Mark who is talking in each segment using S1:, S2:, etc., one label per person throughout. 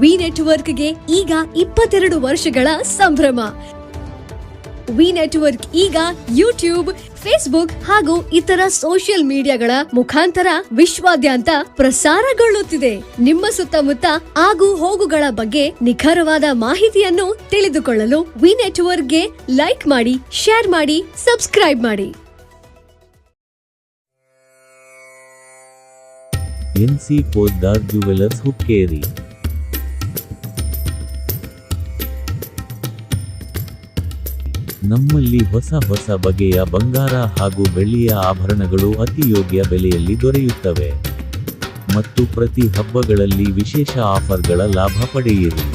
S1: V ನೆಟ್ವರ್ಕ್ಗೆ ಈಗ 22 ವರ್ಷಗಳ ಸಂಭ್ರಮ. ವಿ ನೆಟ್ವರ್ಕ್ ಈಗ ಯೂಟ್ಯೂಬ್, ಫೇಸ್ಬುಕ್ ಹಾಗೂ ಇತರ ಸೋಷಿಯಲ್ ಮೀಡಿಯಾಗಳ ಮುಖಾಂತರ ವಿಶ್ವಾದ್ಯಂತ ಪ್ರಸಾರಗೊಳ್ಳುತ್ತಿದೆ. ನಿಮ್ಮ ಸುತ್ತಮುತ್ತ ಆಗು ಹೋಗುಗಳ ಬಗ್ಗೆ ನಿಖರವಾದ ಮಾಹಿತಿಯನ್ನು ತಿಳಿದುಕೊಳ್ಳಲು ವಿ ನೆಟ್ವರ್ಕ್ಗೆ ಲೈಕ್ ಮಾಡಿ, ಶೇರ್ ಮಾಡಿ, ಸಬ್ಸ್ಕ್ರೈಬ್ ಮಾಡಿ.
S2: NC Poddar jewellers Hukkeri. ನಮ್ಮಲ್ಲಿ ಹೊಸ ಬಗೆಯ ಬಂಗಾರ ಹಾಗೂ ಬೆಳ್ಳಿಯ ಆಭರಣಗಳು ಅತಿ ಯೋಗ್ಯ ಬೆಲೆಯಲ್ಲಿ ದೊರೆಯುತ್ತವೆ ಮತ್ತು ಪ್ರತಿ ಹಬ್ಬಗಳಲ್ಲಿ ವಿಶೇಷ ಆಫರ್ಗಳ ಲಾಭ ಪಡೆಯಿರಿ.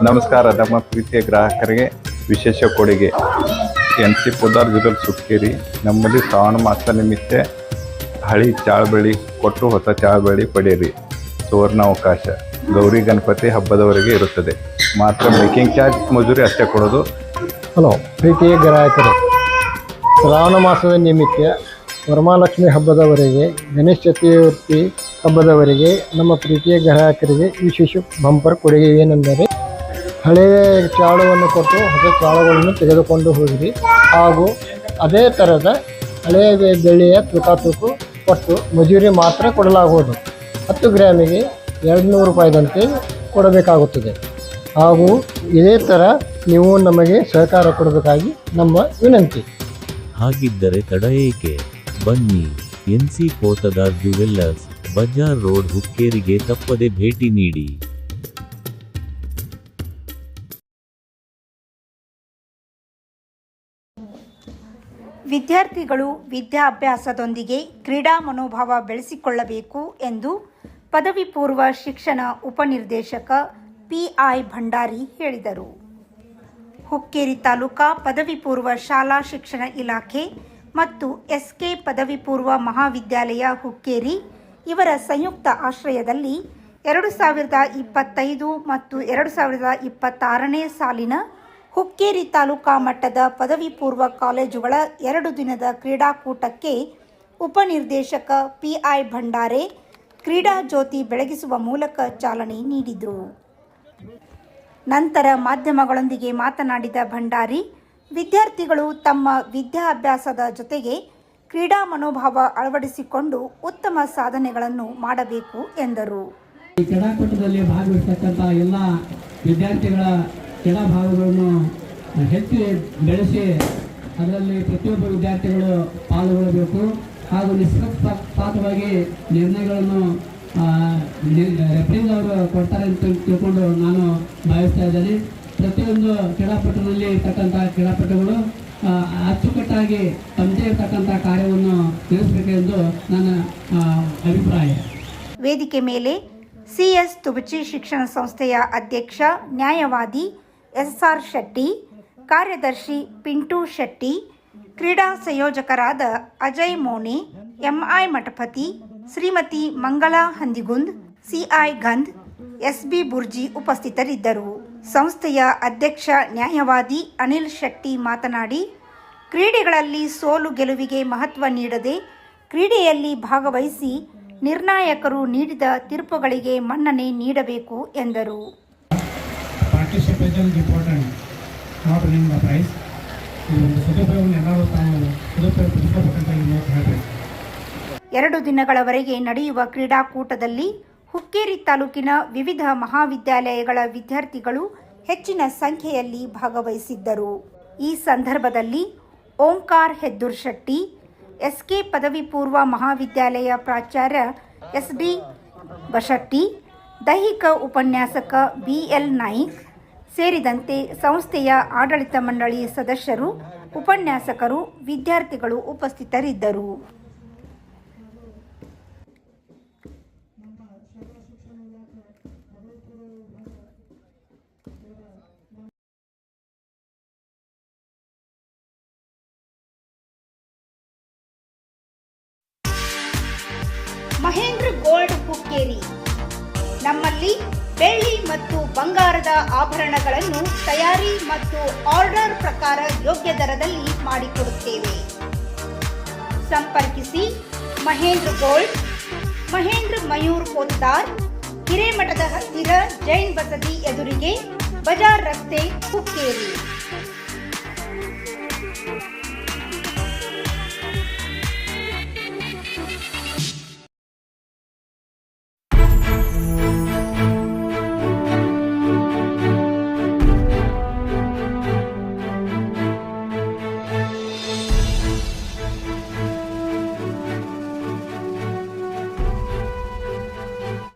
S3: ನಮಸ್ಕಾರ. ನಮ್ಮ ಪ್ರೀತಿಯ ಗ್ರಾಹಕರಿಗೆ ವಿಶೇಷ ಕೊಡುಗೆ ಎನ್ಸಿ ಪೋದ್ದಾರ್ ಜ್ಯುವೆಲರ್ಸ್ ಹುಕ್ಕೇರಿ. ನಮ್ಮಲ್ಲಿ ಶ್ರಾವಣ ಮಾಸ ನಿಮಿತ್ತ ಹಳಿ ಚಾಳಬೆಳ್ಳಿ ಕೊಟ್ಟು ಹೊಸ ಚಾಳಬೆಳ್ಳಿ ಪಡೆಯಿರಿ. ಸುವರ್ಣಾವಕಾಶ ಗೌರಿ ಗಣಪತಿ ಹಬ್ಬದವರೆಗೆ ಇರುತ್ತದೆ. ಮಾತ್ರ ಮೇಕಿಂಗ್ ಚಾರ್ಜ್ ಮಜೂರಿ ಅಷ್ಟೇ ಕೊಡೋದು.
S4: ಹಲೋ ಪ್ರೀತಿಯ ಗ್ರಾಹಕರೇ, ಶ್ರಾವಣ ಮಾಸದ ನಿಮಿತ್ತ ವರಮಹಾಲಕ್ಷ್ಮಿ ಹಬ್ಬದವರೆಗೆ, ಗಣೇಶ ಚತುರ್ಥಿ ಹಬ್ಬದವರೆಗೆ ನಮ್ಮ ಪ್ರೀತಿಯ ಗ್ರಾಹಕರಿಗೆ ವಿಶೇಷ ಬಂಪರ್ ಕೊಡುಗೆ ಏನೆಂದರೆ, ಹಳೆಯ ಚಾಳವನ್ನು ಕೊಟ್ಟು ಹೊಸ ಚಾಳಗಳನ್ನು ತೆಗೆದುಕೊಂಡು ಹೋಗಿರಿ ಹಾಗೂ ಅದೇ ಥರದ ಹಳೆಯ ಬೆಳ್ಳಿಯ ತೂಕು ಕೊಟ್ಟು ಮಜೂರಿ ಮಾತ್ರ ಕೊಡಲಾಗುವುದು. 10 ಗ್ರಾಮಿಗೆ 200 ರೂಪಾಯಿದಂತೆ ಕೊಡಬೇಕಾಗುತ್ತದೆ. ಹಾಗೂ ಇದೇ ಥರ ನೀವು ನಮಗೆ ಸಹಕಾರ ಕೊಡಬೇಕಾಗಿ ನಮ್ಮ ವಿನಂತಿ.
S2: ಹಾಗಿದ್ದರೆ ತಡ ಏಕೆ? ಬನ್ನಿ, NC Poddar jewellers, bazaar road, ಹುಕ್ಕೇರಿಗೆ ತಪ್ಪದೆ ಭೇಟಿ ನೀಡಿ.
S5: ವಿದ್ಯಾರ್ಥಿಗಳು ವಿದ್ಯಾಭ್ಯಾಸದೊಂದಿಗೆ ಕ್ರೀಡಾ ಮನೋಭಾವ ಬೆಳೆಸಿಕೊಳ್ಳಬೇಕು ಎಂದು ಪದವಿ ಪೂರ್ವ ಶಿಕ್ಷಣ ಉಪನಿರ್ದೇಶಕ ಪಿ.ಐ. ಭಂಡಾರಿ ಹೇಳಿದರು. ಹುಕ್ಕೇರಿ ತಾಲೂಕಾ ಪದವಿ ಪೂರ್ವ ಶಾಲಾ ಶಿಕ್ಷಣ ಇಲಾಖೆ ಮತ್ತು ಎಸ್.ಕೆ. ಪದವಿ ಪೂರ್ವ ಮಹಾವಿದ್ಯಾಲಯ ಹುಕ್ಕೇರಿ ಇವರ ಸಂಯುಕ್ತ ಆಶ್ರಯದಲ್ಲಿ 2025 ಮತ್ತು 2026ನೇ ಸಾಲಿನ ಹುಕ್ಕೇರಿ ತಾಲೂಕಾ ಮಟ್ಟದ ಪದವಿ ಪೂರ್ವ ಕಾಲೇಜುಗಳ 2 ದಿನದ ಕ್ರೀಡಾಕೂಟಕ್ಕೆ ಉಪನಿರ್ದೇಶಕ ಪಿ.ಐ. ಭಂಡಾರೆ ಕ್ರೀಡಾ ಜ್ಯೋತಿ ಬೆಳಗಿಸುವ ಮೂಲಕ ಚಾಲನೆ ನೀಡಿದರು. ನಂತರ ಮಾಧ್ಯಮಗಳೊಂದಿಗೆ ಮಾತನಾಡಿದ ಭಂಡಾರಿ, ವಿದ್ಯಾರ್ಥಿಗಳು ತಮ್ಮ ವಿದ್ಯಾಭ್ಯಾಸದ ಜೊತೆಗೆ ಕ್ರೀಡಾ ಮನೋಭಾವ ಅಳವಡಿಸಿಕೊಂಡು ಉತ್ತಮ ಸಾಧನೆಗಳನ್ನು ಮಾಡಬೇಕು ಎಂದರು.
S6: ಈ ಕ್ರೀಡಾಕೂಟದಲ್ಲಿ ಭಾಗವಹಿಸತಕ್ಕಂಥ ಎಲ್ಲ ವಿದ್ಯಾರ್ಥಿಗಳ ಕ್ರೀಡಾ ಭಾವಗಳನ್ನು ಹೆಚ್ಚು ಬೆಳೆಸಿ ಅದರಲ್ಲಿ ಪ್ರತಿಯೊಬ್ಬ ವಿದ್ಯಾರ್ಥಿಗಳು ಪಾಲ್ಗೊಳ್ಳಬೇಕು ಹಾಗೂ ನಿಷ್ಪಕ್ಷಪಾತವಾಗಿ ನಿರ್ಣಯಗಳನ್ನು ರೆಫ್ರೀಸ್ ಅವರು ಕೊಡ್ತಾರೆ ಅಂತ ತಿಳ್ಕೊಂಡು ನಾನು ಭಾವಿಸ್ತಾ ಇದ್ದೇನೆ. ಪ್ರತಿಯೊಂದು ಕ್ರೀಡಾಪಟುಗಳಲ್ಲಿ ಇರ್ತಕ್ಕಂಥ ಕ್ರೀಡಾಪಟುಗಳು ಅಚ್ಚುಕಟ್ಟಾಗಿ ತಮ್ಮದೇ ಇರತಕ್ಕಂಥ ಕಾರ್ಯವನ್ನು ನಿರ್ವಹಿಸಬೇಕೆಂದು ನನ್ನ ಅಭಿಪ್ರಾಯ.
S5: ವೇದಿಕೆ ಮೇಲೆ ಸಿ.ಎಸ್. ತುಬಚಿ ಶಿಕ್ಷಣ ಸಂಸ್ಥೆಯ ಅಧ್ಯಕ್ಷ ನ್ಯಾಯವಾದಿ ಎಸ್.ಆರ್. ಶೆಟ್ಟಿ, ಕಾರ್ಯದರ್ಶಿ ಪಿಂಟು ಶೆಟ್ಟಿ, ಕ್ರೀಡಾ ಸಂಯೋಜಕರಾದ Ajay Mone, MI Mathapati, Shrimati Mangala Handigund, CI Gandh, SB Burji ಉಪಸ್ಥಿತರಿದ್ದರು. ಸಂಸ್ಥೆಯ ಅಧ್ಯಕ್ಷ ನ್ಯಾಯವಾದಿ ಅನಿಲ್ ಶೆಟ್ಟಿ ಮಾತನಾಡಿ, ಕ್ರೀಡೆಗಳಲ್ಲಿ ಸೋಲು ಗೆಲುವಿಗೆ ಮಹತ್ವ ನೀಡದೆ ಕ್ರೀಡೆಯಲ್ಲಿ ಭಾಗವಹಿಸಿ ನಿರ್ಣಾಯಕರು ನೀಡಿದ ತೀರ್ಪುಗಳಿಗೆ ಮನ್ನಣೆ ನೀಡಬೇಕು ಎಂದರು. ಎರಡು ದಿನಗಳವರೆಗೆ ನಡೆಯುವ ಕ್ರೀಡಾಕೂಟದಲ್ಲಿ ಹುಕ್ಕೇರಿ ತಾಲೂಕಿನ ವಿವಿಧ ಮಹಾವಿದ್ಯಾಲಯಗಳ ವಿದ್ಯಾರ್ಥಿಗಳು ಹೆಚ್ಚಿನ ಸಂಖ್ಯೆಯಲ್ಲಿ ಭಾಗವಹಿಸಿದ್ದರು. ಈ ಸಂದರ್ಭದಲ್ಲಿ ಓಂಕಾರ್ ಹೆದ್ದೂರ್ ಶೆಟ್ಟಿ, ಎಸ್.ಕೆ. ಪದವಿ ಪೂರ್ವ ಮಹಾವಿದ್ಯಾಲಯ ಪ್ರಾಚಾರ್ಯ ಎಸ್.ಡಿ. ಬಶೆಟ್ಟಿ, ದೈಹಿಕ ಉಪನ್ಯಾಸಕ ಬಿ.ಎಲ್. ನಾಯ್ಕ್ ಸೇರಿದಂತೆ ಸಂಸ್ಥೆಯ ಆಡಳಿತ ಮಂಡಳಿ ಸದಸ್ಯರು, ಉಪನ್ಯಾಸಕರು, ವಿದ್ಯಾರ್ಥಿಗಳು ಉಪಸ್ಥಿತರಿದ್ದರು. ಮಹೇಂದ್ರ ಗೋಲ್ಡ್ ಹುಕ್ಕೇರಿ. ನಮ್ಮಲ್ಲಿ ಬೆಳ್ಳಿ ಮತ್ತು ಬಂಗಾರದ ಆಭರಣಗಳನ್ನು ತಯಾರಿ ಮತ್ತು ಆರ್ಡರ್ ಪ್ರಕಾರ ಯೋಗ್ಯ ದರದಲ್ಲಿ ಮಾಡಿಕೊಡುತ್ತೇವೆ. ಸಂಪರ್ಕಿಸಿ. ಮಹೇಂದ್ರ ಗೋಲ್ಡ್, ಮಹೇಂದ್ರ ಮಯೂರ್ ಪೋದ್ದಾರ್, ಹಿರೇಮಠದ ಹತ್ತಿರ ಜೈನ್ ಬಸದಿ ಎದುರಿಗೆ, ಬಜಾರ್ ರಸ್ತೆ, ಹುಕ್ಕೇರಿ.